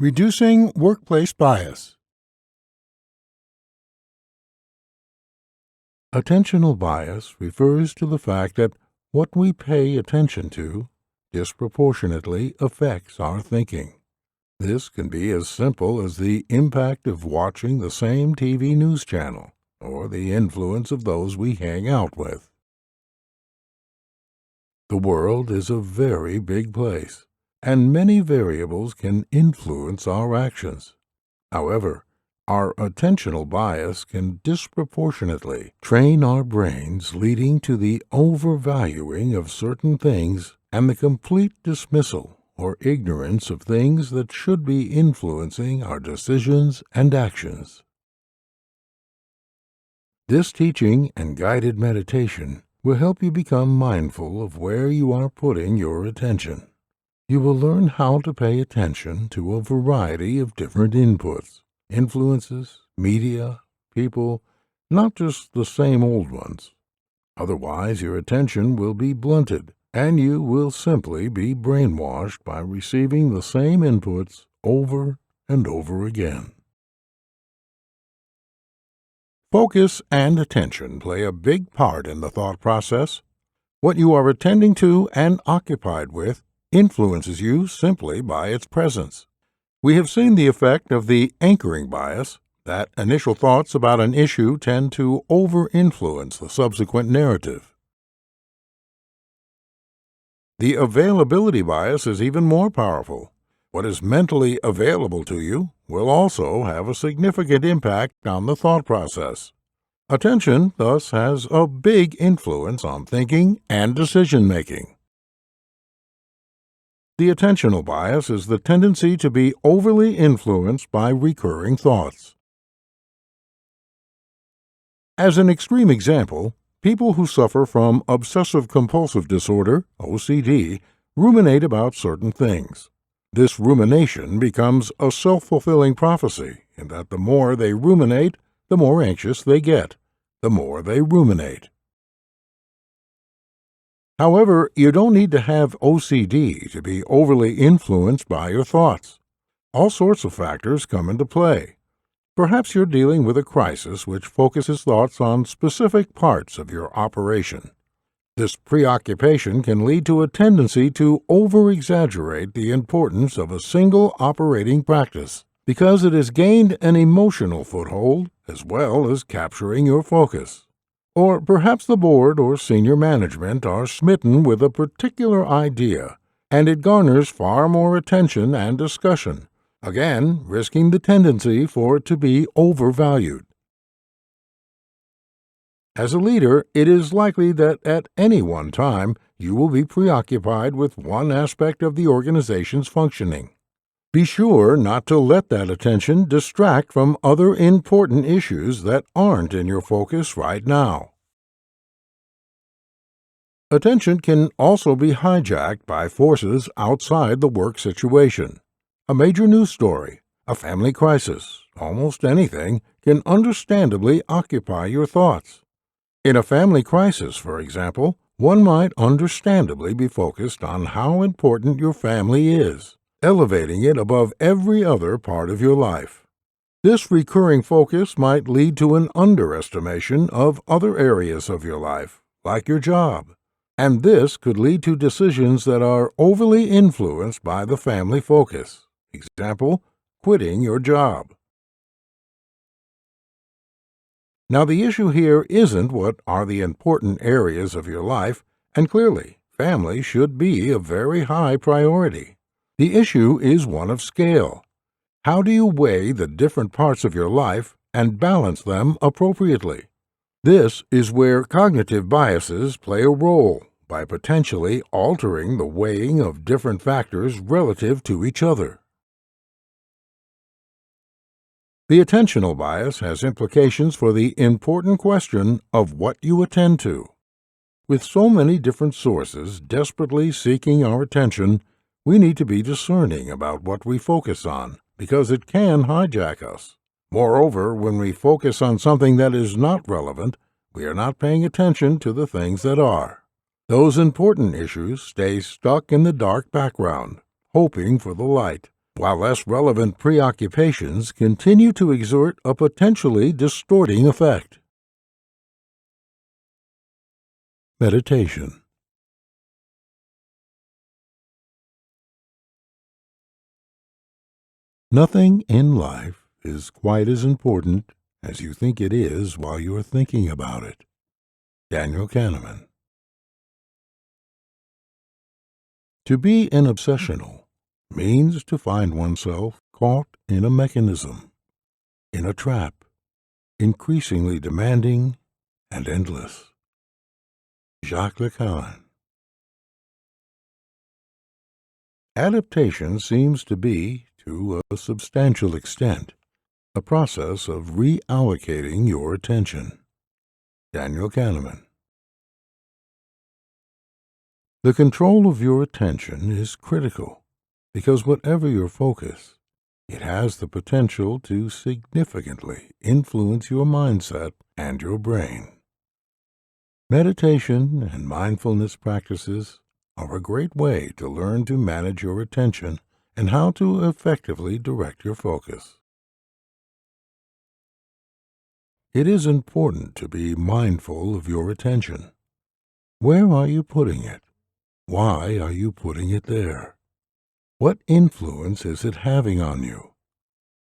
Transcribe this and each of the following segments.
Reducing workplace bias. Attentional bias refers to the fact that what we pay attention to disproportionately affects our thinking. This can be as simple as the impact of watching the same TV news channel or the influence of those we hang out with. The world is a very big place, and many variables can influence our actions. However, our attentional bias can disproportionately train our brains, leading to the overvaluing of certain things and the complete dismissal or ignorance of things that should be influencing our decisions and actions. This teaching and guided meditation will help you become mindful of where you are putting your attention. You will learn how to pay attention to a variety of different inputs, influences, media, people, not just the same old ones. Otherwise, your attention will be blunted, and you will simply be brainwashed by receiving the same inputs over and over again. Focus and attention play a big part in the thought process. What you are attending to and occupied with influences you simply by its presence. We have seen the effect of the anchoring bias, that initial thoughts about an issue tend to over-influence the subsequent narrative. The availability bias is even more powerful. What is mentally available to you will also have a significant impact on the thought process. Attention, thus, has a big influence on thinking and decision-making. The attentional bias is the tendency to be overly influenced by recurring thoughts. As an extreme example, people who suffer from obsessive-compulsive disorder, OCD, ruminate about certain things. This rumination becomes a self-fulfilling prophecy in that the more they ruminate, the more anxious they get, the more they ruminate. However, you don't need to have OCD to be overly influenced by your thoughts. All sorts of factors come into play. Perhaps you're dealing with a crisis which focuses thoughts on specific parts of your operation. This preoccupation can lead to a tendency to over-exaggerate the importance of a single operating practice because it has gained an emotional foothold as well as capturing your focus. Or perhaps the board or senior management are smitten with a particular idea, and it garners far more attention and discussion, again risking the tendency for it to be overvalued. As a leader, it is likely that at any one time you will be preoccupied with one aspect of the organization's functioning. Be sure not to let that attention distract from other important issues that aren't in your focus right now. Attention can also be hijacked by forces outside the work situation. A major news story, a family crisis, almost anything can understandably occupy your thoughts. In a family crisis, for example, one might understandably be focused on how important your family is, elevating it above every other part of your life. This recurring focus might lead to an underestimation of other areas of your life, like your job, and this could lead to decisions that are overly influenced by the family focus. Example, quitting your job. Now, the issue here isn't what are the important areas of your life, and clearly, family should be a very high priority. The issue is one of scale. How do you weigh the different parts of your life and balance them appropriately? This is where cognitive biases play a role by potentially altering the weighing of different factors relative to each other. The attentional bias has implications for the important question of what you attend to. With so many different sources desperately seeking our attention, we need to be discerning about what we focus on, because it can hijack us. Moreover, when we focus on something that is not relevant, we are not paying attention to the things that are. Those important issues stay stuck in the dark background, hoping for the light, while less relevant preoccupations continue to exert a potentially distorting effect. Meditation. Nothing in life is quite as important as you think it is while you're thinking about it. Daniel Kahneman. To be an obsessional means to find oneself caught in a mechanism, in a trap, increasingly demanding and endless. Jacques Lacan. Adaptation seems to be, to a substantial extent, a process of reallocating your attention. Daniel Kahneman. The control of your attention is critical because whatever your focus, it has the potential to significantly influence your mindset and your brain. Meditation and mindfulness practices are a great way to learn to manage your attention and how to effectively direct your focus. It is important to be mindful of your attention. Where are you putting it? Why are you putting it there? What influence is it having on you?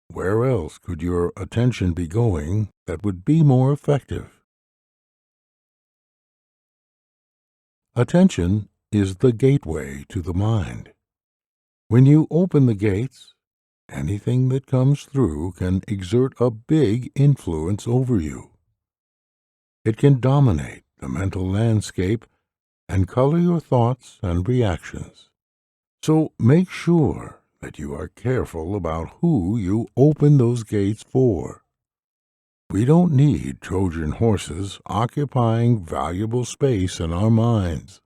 Where else could your attention be going that would be more effective? Attention is the gateway to the mind. When you open the gates, anything that comes through can exert a big influence over you. It can dominate the mental landscape and color your thoughts and reactions. So make sure that you are careful about who you open those gates for. We don't need Trojan horses occupying valuable space in our minds.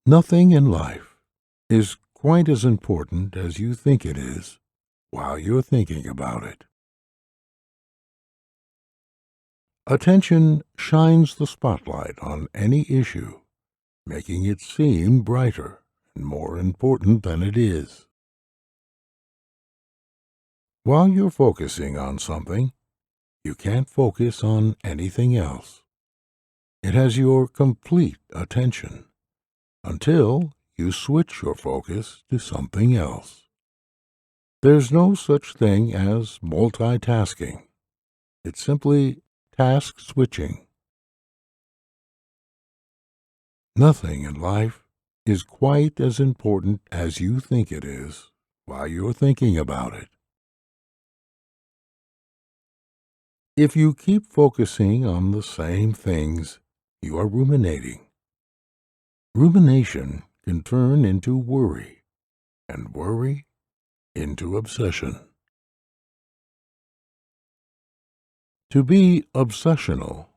Nothing in life is quite as important as you think it is while you're thinking about it. Attention shines the spotlight on any issue, making it seem brighter and more important than it is. While you're focusing on something, you can't focus on anything else. It has your complete attention until you switch your focus to something else. There's no such thing as multitasking. It's simply task switching. Nothing in life is quite as important as you think it is while you're thinking about it. If you keep focusing on the same things, you are ruminating. Rumination can turn into worry, and worry into obsession. To be obsessional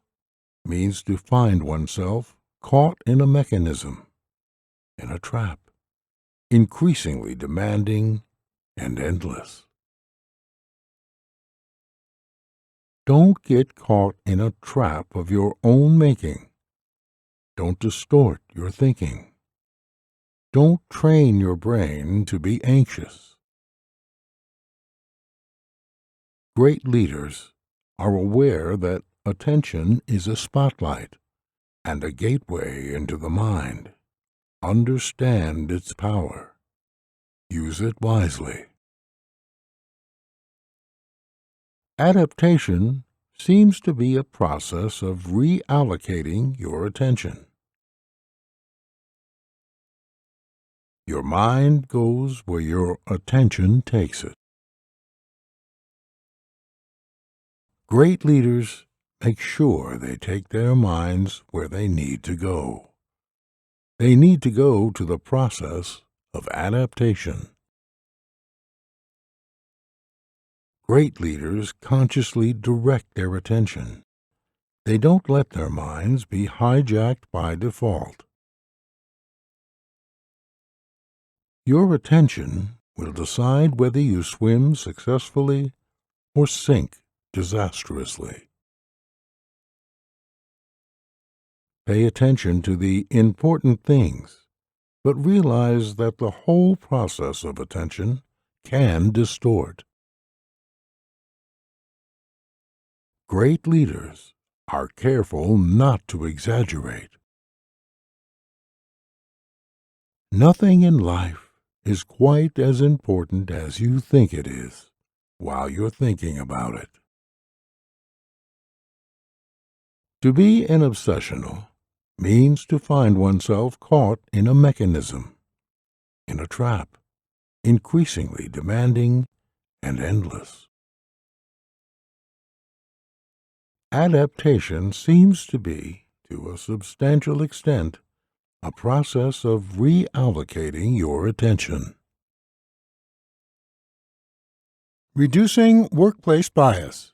means to find oneself caught in a mechanism, in a trap, increasingly demanding and endless. Don't get caught in a trap of your own making. Don't distort your thinking. Don't train your brain to be anxious. Great leaders are aware that attention is a spotlight and a gateway into the mind. Understand its power. Use it wisely. Adaptation seems to be a process of reallocating your attention. Your mind goes where your attention takes it. Great leaders make sure they take their minds where they need to go. They need to go to the process of adaptation. Great leaders consciously direct their attention. They don't let their minds be hijacked by default. Your attention will decide whether you swim successfully or sink disastrously. Pay attention to the important things but realize that the whole process of attention can distort. Great leaders are careful not to exaggerate. Nothing in life is quite as important as you think it is while you're thinking about it. To be an obsessional means to find oneself caught in a mechanism, in a trap, increasingly demanding and endless. Adaptation seems to be, to a substantial extent, a process of reallocating your attention. Reducing workplace bias.